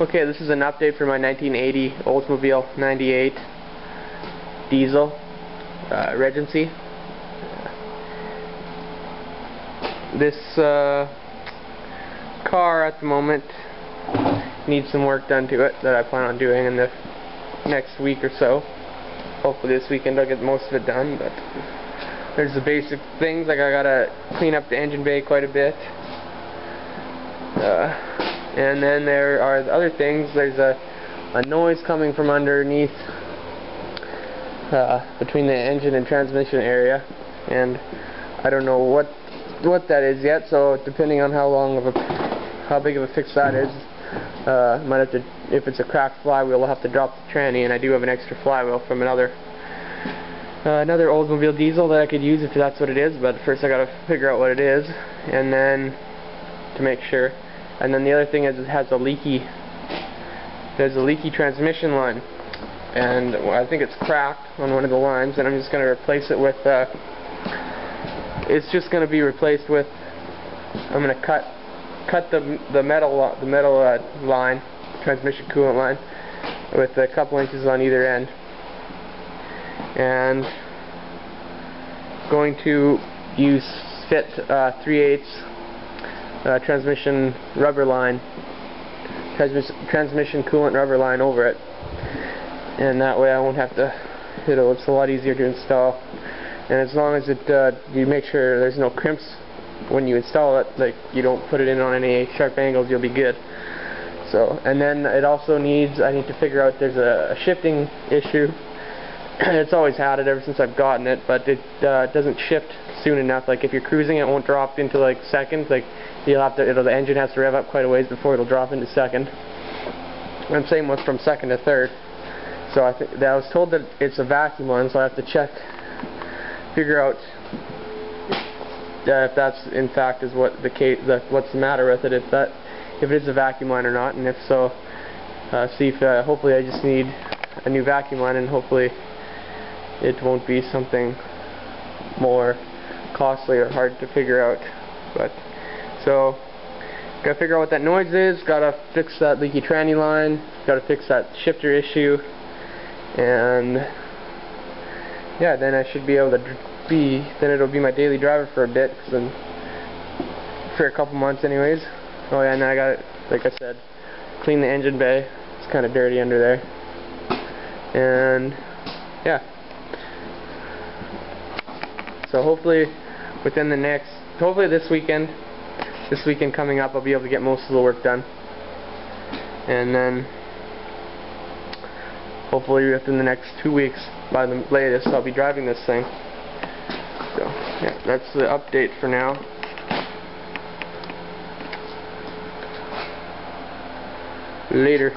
Okay, this is an update for my 1980 Oldsmobile 98 diesel Regency. This car at the moment needs some work done to it that I plan on doing in the next week or so. Hopefully this weekend I'll get most of it done, but there's the basic things, like I gotta clean up the engine bay quite a bit. And then there are the other things. There's a noise coming from underneath between the engine and transmission area, and I don't know what that is yet, so depending on how big of a fix that is, might have to, if it's a cracked flywheel, I'll have to drop the tranny, and I do have an extra flywheel from another Oldsmobile diesel that I could use if that's what it is, but first I gotta figure out what it is, and then to make sure. And then the other thing is it has there's a leaky transmission line, and I think it's cracked on one of the lines, and I'm just going to replace it with, it's just going to be replaced with, I'm going to cut the metal line, transmission coolant line, with a couple inches on either end, and going to fit 3/8 transmission rubber line, transmission coolant rubber line over it, and that way I won't have to, it's a lot easier to install. And as long as you make sure there's no crimps when you install it, like you don't put it in on any sharp angles, you'll be good. So, and then it also needs, I need to figure out, there's a shifting issue. It's always had it ever since I've gotten it, but it doesn't shift soon enough. Like if you're cruising, it won't drop into like seconds. Like you'll have to, the engine has to rev up quite a ways before it'll drop into second. And same with from second to third. So I was told that it's a vacuum one, so I have to figure out if that's in fact is what the case, what's the matter with it, if it is a vacuum line or not, and if so, see if hopefully I just need a new vacuum line, and hopefully it won't be something more costly or hard to figure out. But so gotta figure out what that noise is, gotta fix that leaky tranny line, gotta fix that shifter issue, and yeah, then I should be able to then it'll be my daily driver for a bit, for a couple months anyways. Oh yeah, and then I gotta, like I said, clean the engine bay. It's kinda dirty under there. And yeah, so hopefully this weekend coming up, I'll be able to get most of the work done, and then hopefully within the next 2 weeks by the latest I'll be driving this thing. So yeah, that's the update for now. Later.